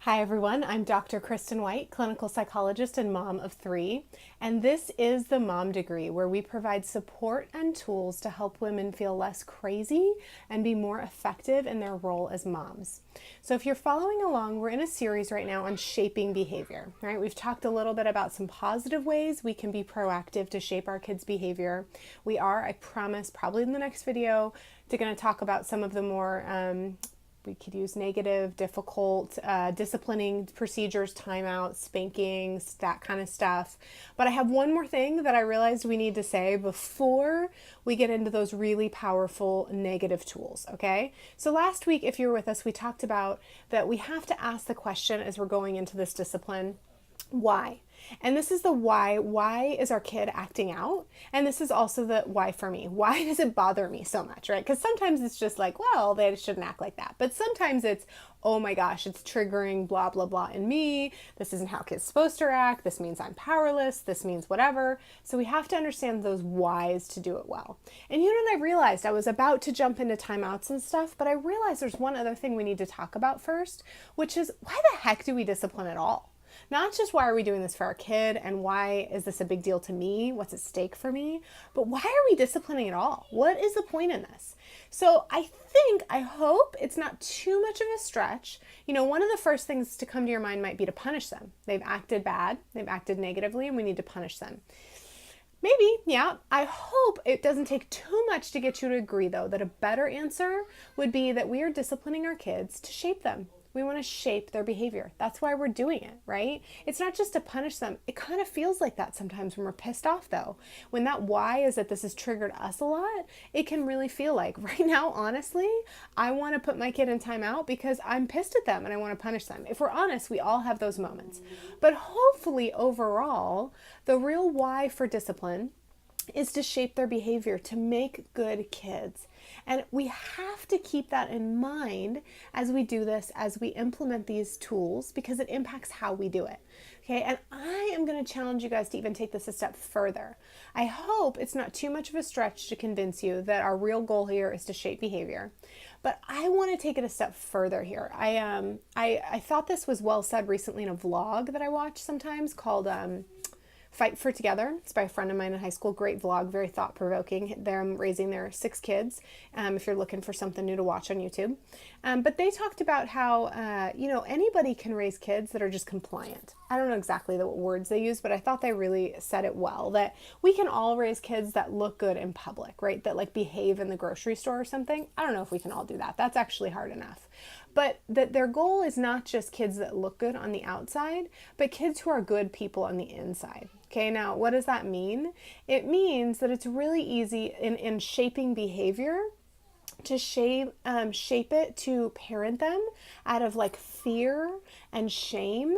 Hi everyone, I'm Dr. Kristen White, clinical psychologist and mom of 3, and this is the Mom Degree, where we provide support and tools to help women feel less crazy and be more effective in their role as moms. So if you're following along, we're in a series right now on shaping behavior, right? We've talked a little bit about some positive ways we can be proactive to shape our kids' behavior. We are, I promise, probably in the next video, going to talk about some of the more we could use negative, difficult, disciplining procedures, timeouts, spankings, that kind of stuff. But I have one more thing that I realized we need to say before we get into those really powerful negative tools, okay? So last week, if you were with us, we talked about that we have to ask the question as we're going into this discipline, why? And this is the why. Why is our kid acting out? And this is also the why for me. Why does it bother me so much, right? Because sometimes it's just like, well, they shouldn't act like that. But sometimes it's, oh my gosh, it's triggering blah, blah, blah in me. This isn't how kids are supposed to act. This means I'm powerless. This means whatever. So we have to understand those whys to do it well. And you know what I realized? I was about to jump into timeouts and stuff, but I realized there's one other thing we need to talk about first, which is why the heck do we discipline at all? Not just why are we doing this for our kid and why is this a big deal to me? What's at stake for me? But why are we disciplining at all? What is the point in this? So I hope it's not too much of a stretch. You know, one of the first things to come to your mind might be to punish them. They've acted bad, they've acted negatively, and we need to punish them. Maybe, yeah. I hope it doesn't take too much to get you to agree, though, that a better answer would be that we are disciplining our kids to shape them. We want to shape their behavior. That's why we're doing it, right? It's not just to punish them. It kind of feels like that sometimes when we're pissed off, though. When that why is that this has triggered us a lot, it can really feel like, right now, honestly, I want to put my kid in timeout because I'm pissed at them and I want to punish them. If we're honest, we all have those moments. But hopefully, overall, the real why for discipline is to shape their behavior, to make good kids. And we have to keep that in mind as we do this, as we implement these tools, because it impacts how we do it. Okay, and I am going to challenge you guys to even take this a step further. I hope it's not too much of a stretch to convince you that our real goal here is to shape behavior. But I want to take it a step further here. I thought this was well said recently in a vlog that I watch sometimes called Fight for Together. It's by a friend of mine in high school. Great vlog, very thought-provoking. They're raising their 6 kids, if you're looking for something new to watch on YouTube. But they talked about how, anybody can raise kids that are just compliant. I don't know exactly what words they use, but I thought they really said it well, that we can all raise kids that look good in public, right? That like behave in the grocery store or something. I don't know if we can all do that. That's actually hard enough. But that their goal is not just kids that look good on the outside, but kids who are good people on the inside. Okay, now what does that mean? It means that it's really easy in shaping behavior to shape it to parent them out of like fear and shame,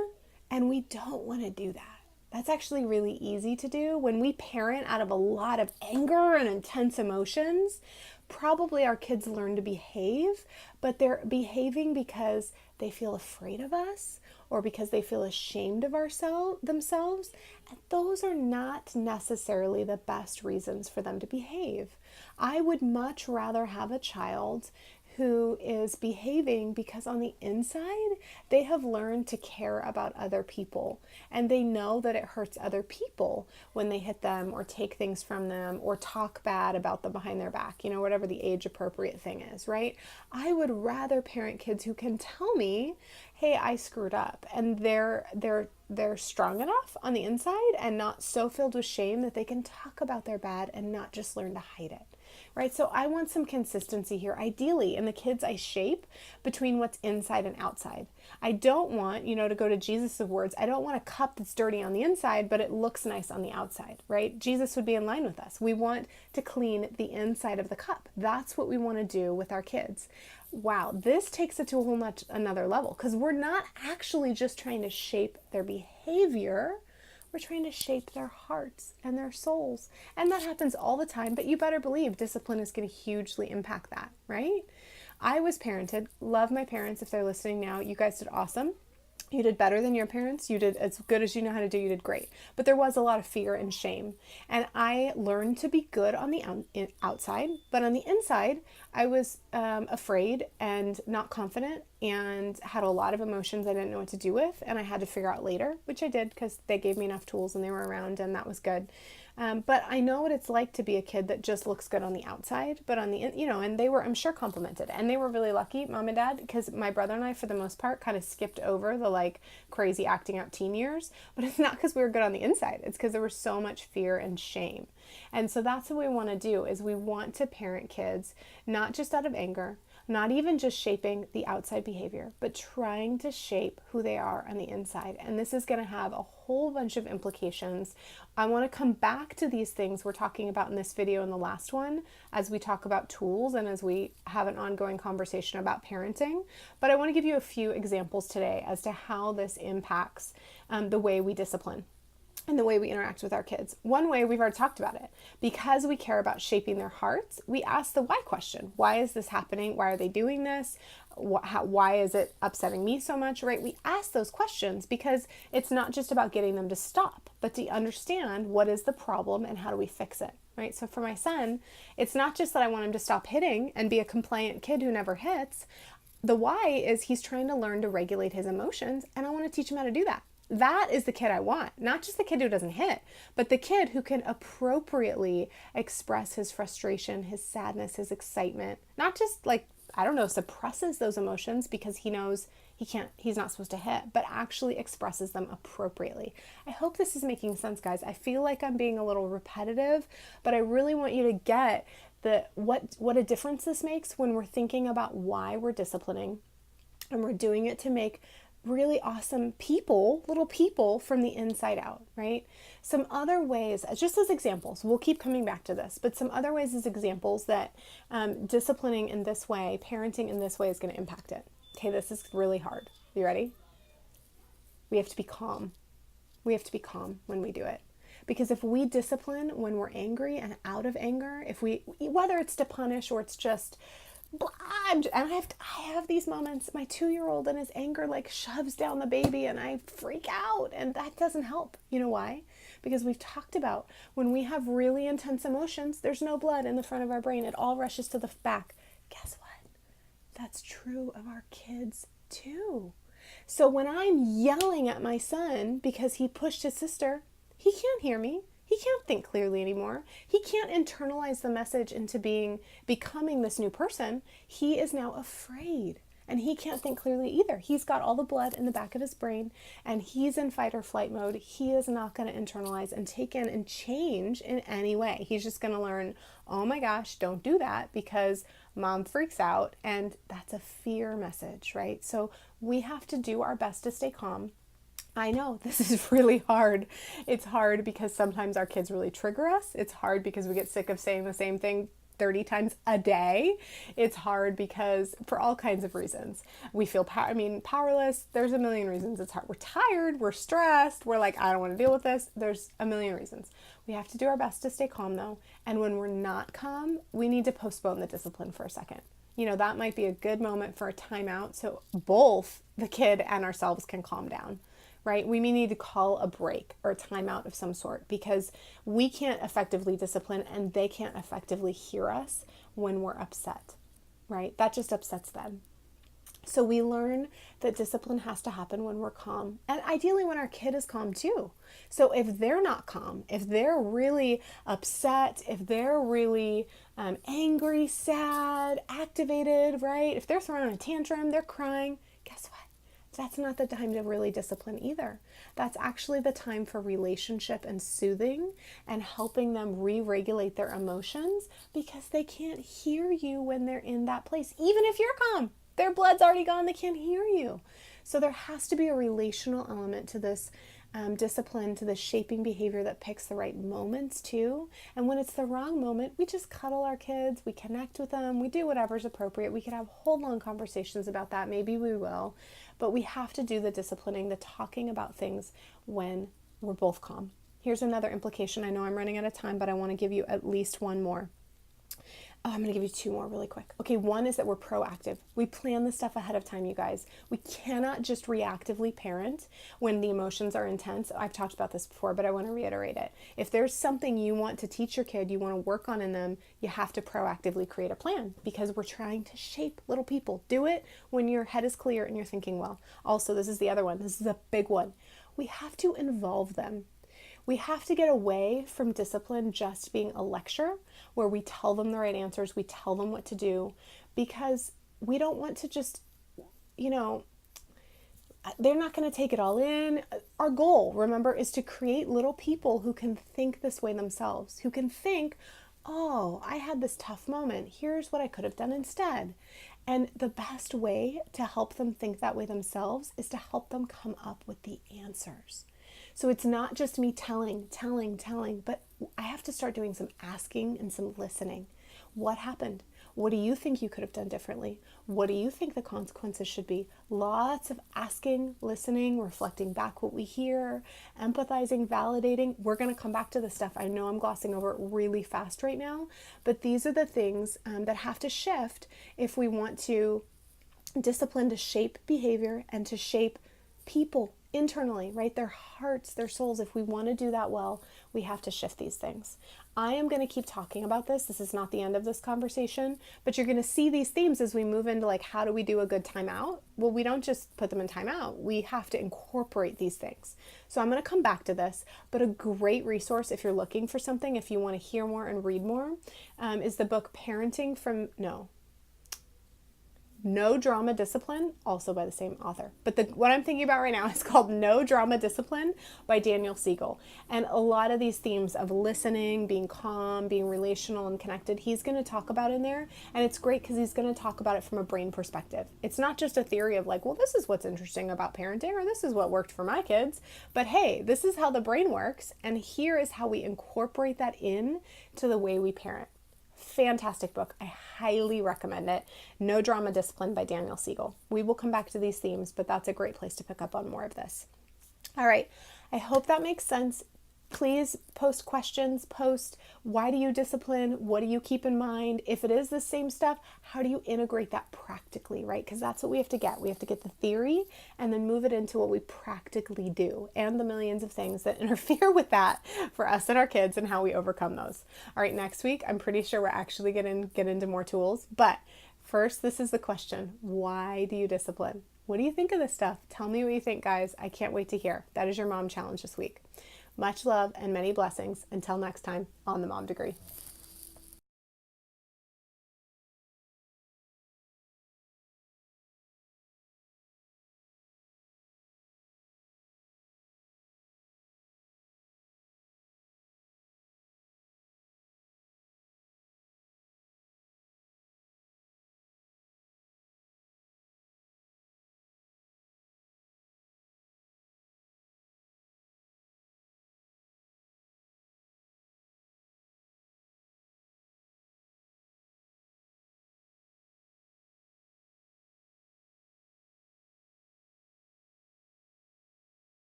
and we don't want to do that. That's actually really easy to do. When we parent out of a lot of anger and intense emotions, probably our kids learn to behave, but they're behaving because they feel afraid of us or because they feel ashamed of themselves. And those are not necessarily the best reasons for them to behave. I would much rather have a child who is behaving because on the inside they have learned to care about other people and they know that it hurts other people when they hit them or take things from them or talk bad about them behind their back, whatever the age appropriate thing is, right? I would rather parent kids who can tell me, hey, I screwed up, and they're strong enough on the inside and not so filled with shame that they can talk about their bad and not just learn to hide it. Right? So I want some consistency here, ideally, in the kids I shape between what's inside and outside. I don't want, to go to Jesus' words, I don't want a cup that's dirty on the inside, but it looks nice on the outside, right? Jesus would be in line with us. We want to clean the inside of the cup. That's what we want to do with our kids. Wow, this takes it to a whole another level because we're not actually just trying to shape their behavior. We're trying to shape their hearts and their souls. And that happens all the time, but you better believe discipline is going to hugely impact that, right? I was parented, love my parents if they're listening now. You guys did awesome. You did better than your parents. You did as good as you know how to do. You did great. But there was a lot of fear and shame. And I learned to be good on the outside, but on the inside, I was afraid and not confident and had a lot of emotions I didn't know what to do with. And I had to figure out later, which I did because they gave me enough tools and they were around, and that was good. But I know what it's like to be a kid that just looks good on the outside, but on the, and they were, I'm sure, complimented. And they were really lucky, mom and dad, because my brother and I, for the most part, kind of skipped over the like crazy acting out teen years. But it's not because we were good on the inside. It's because there was so much fear and shame. And so that's what we want to do, is we want to parent kids, not just out of anger, not even just shaping the outside behavior, but trying to shape who they are on the inside. And this is going to have a whole bunch of implications. I want to come back to these things we're talking about in this video and the last one as we talk about tools and as we have an ongoing conversation about parenting. But I want to give you a few examples today as to how this impacts the way we discipline and the way we interact with our kids. One way, we've already talked about it. Because we care about shaping their hearts, we ask the why question. Why is this happening? Why are they doing this? Why is it upsetting me so much, right? We ask those questions because it's not just about getting them to stop, but to understand what is the problem and how do we fix it, right? So for my son, it's not just that I want him to stop hitting and be a compliant kid who never hits. The why is he's trying to learn to regulate his emotions, and I want to teach him how to do that. That is the kid I want, not just the kid who doesn't hit, but the kid who can appropriately express his frustration, his sadness, his excitement, not just like, I don't know, suppresses those emotions because he knows he's not supposed to hit, but actually expresses them appropriately. I hope this is making sense, guys. I feel like I'm being a little repetitive, but I really want you to get what a difference this makes when we're thinking about why we're disciplining, and we're doing it to make really awesome people, little people from the inside out, right? Some other ways, just as examples, we'll keep coming back to this, but some other ways as examples that disciplining in this way, parenting in this way is going to impact it. Okay, this is really hard. You ready? We have to be calm. We have to be calm when we do it. Because if we discipline when we're angry and out of anger, whether it's to punish or it's just, and I have these moments. My 2-year-old and his anger like shoves down the baby and I freak out, and that doesn't help. You know why? Because we've talked about when we have really intense emotions, there's no blood in the front of our brain. It all rushes to the back. Guess what? That's true of our kids too. So when I'm yelling at my son because he pushed his sister, he can't hear me. He can't think clearly anymore. He can't internalize the message into becoming this new person. He is now afraid, and he can't think clearly either. He's got all the blood in the back of his brain, and he's in fight or flight mode. He is not going to internalize and take in and change in any way. He's just going to learn, oh my gosh, don't do that because mom freaks out, and that's a fear message, right? So we have to do our best to stay calm. I know this is really hard. It's hard because sometimes our kids really trigger us. It's hard because we get sick of saying the same thing 30 times a day. It's hard because for all kinds of reasons. We feel powerless. There's a million reasons it's hard. We're tired, we're stressed, we're like, I don't want to deal with this. There's a million reasons. We have to do our best to stay calm though. And when we're not calm, we need to postpone the discipline for a second. That might be a good moment for a timeout so both the kid and ourselves can calm down. Right? We may need to call a break or a timeout of some sort because we can't effectively discipline and they can't effectively hear us when we're upset, right? That just upsets them. So we learn that discipline has to happen when we're calm, and ideally when our kid is calm too. So if they're not calm, if they're really upset, if they're really angry, sad, activated, right? If they're throwing a tantrum, they're crying, guess what? That's not the time to really discipline either. That's actually the time for relationship and soothing and helping them re-regulate their emotions because they can't hear you when they're in that place. Even if you're calm, their blood's already gone, they can't hear you. So there has to be a relational element to this discipline, to the shaping behavior that picks the right moments too. And when it's the wrong moment, we just cuddle our kids, we connect with them, we do whatever's appropriate. We could have whole long conversations about that. Maybe we will. But we have to do the disciplining, the talking about things when we're both calm. Here's another implication. I know I'm running out of time, but I want to give you at least one more. Oh, I'm going to give you two more really quick. Okay, one is that we're proactive. We plan the stuff ahead of time, you guys. We cannot just reactively parent when the emotions are intense. I've talked about this before, but I want to reiterate it. If there's something you want to teach your kid, you want to work on in them, you have to proactively create a plan because we're trying to shape little people. Do it when your head is clear and you're thinking well. Also, this is the other one. This is a big one. We have to involve them. We have to get away from discipline just being a lecture where we tell them the right answers, we tell them what to do, because we don't want to just, they're not going to take it all in. Our goal, remember, is to create little people who can think this way themselves, who can think, oh, I had this tough moment. Here's what I could have done instead. And the best way to help them think that way themselves is to help them come up with the answers. So it's not just me telling, but I have to start doing some asking and some listening. What happened? What do you think you could have done differently? What do you think the consequences should be? Lots of asking, listening, reflecting back what we hear, empathizing, validating. We're going to come back to this stuff. I know I'm glossing over it really fast right now, but these are the things that have to shift if we want to discipline to shape behavior and to shape people internally, right? Their hearts, their souls. If we want to do that well, we have to shift these things. I am going to keep talking about this. This is not the end of this conversation, but you're going to see these themes as we move into like, how do we do a good timeout? Well, we don't just put them in timeout. We have to incorporate these things. So I'm going to come back to this, but a great resource if you're looking for something, if you want to hear more and read more, is the book No Drama Discipline, also by the same author. But what I'm thinking about right now is called No Drama Discipline by Daniel Siegel. And a lot of these themes of listening, being calm, being relational and connected, he's going to talk about in there. And it's great because he's going to talk about it from a brain perspective. It's not just a theory of like, well, this is what's interesting about parenting, or this is what worked for my kids. But hey, this is how the brain works. And here is how we incorporate that in to the way we parent. Fantastic book. I highly recommend it. No Drama Discipline by Daniel Siegel. We will come back to these themes, but that's a great place to pick up on more of this. All right. I hope that makes sense. Please post questions, post why do you discipline? What do you keep in mind? If it is the same stuff, how do you integrate that practically, right? Because that's what we have to get. We have to get the theory and then move it into what we practically do and the millions of things that interfere with that for us and our kids and how we overcome those. All right, next week, I'm pretty sure we're actually going to get into more tools. But first, this is the question. Why do you discipline? What do you think of this stuff? Tell me what you think, guys. I can't wait to hear. That is your mom challenge this week. Much love and many blessings. Until next time on The Mom Degree.